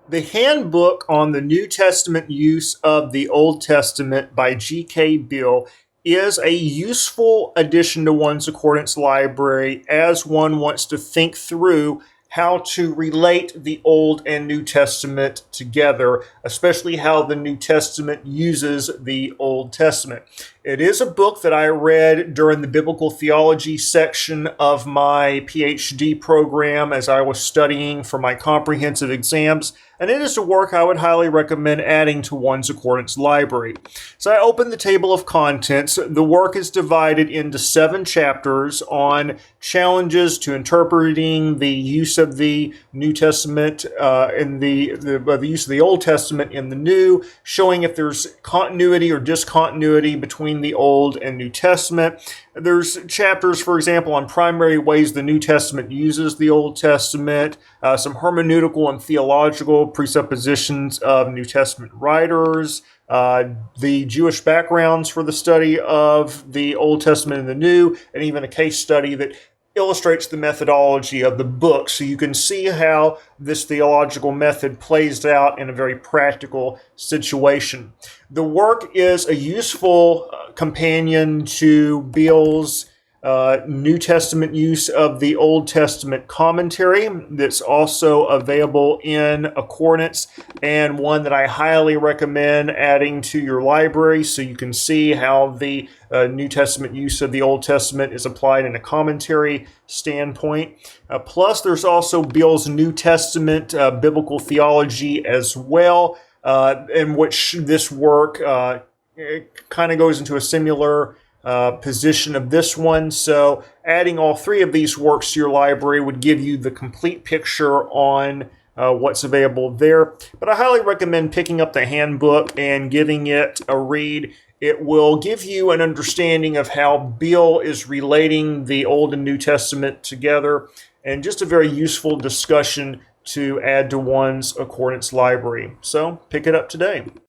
The Handbook on the New Testament Use of the Old Testament by G.K. Beale is a useful addition to one's accordance library as one wants to think through how to relate the Old and New Testament together, especially how the New Testament uses the Old Testament. It is a book that I read during the biblical theology section of my PhD program as I was studying for my comprehensive exams, and it is a work I would highly recommend adding to one's accordance library. So I opened the table of contents. The work is divided into 7 chapters on challenges to interpreting the use of the New Testament in the use of the Old Testament in the New, showing if there's continuity or discontinuity between the Old and New Testament. There's chapters, for example, on primary ways the New Testament uses the Old Testament, some hermeneutical and theological presuppositions of New Testament writers, the Jewish backgrounds for the study of the Old Testament and the New, and even a case study that illustrates the methodology of the book, so you can see how this theological method plays out in a very practical situation. The work is a useful companion to Beale's New Testament use of the Old Testament commentary that's also available in accordance, and one that I highly recommend adding to your library so you can see how the New Testament use of the Old Testament is applied in a commentary standpoint. Plus, there's also Beale's New Testament biblical theology as well, in which this work kind of goes into a similar position of this one. So adding all 3 of these works to your library would give you the complete picture on what's available there. But I highly recommend picking up the handbook and giving it a read. It will give you an understanding of how Beale is relating the Old and New Testament together, and just a very useful discussion to add to one's accordance library. So pick it up today.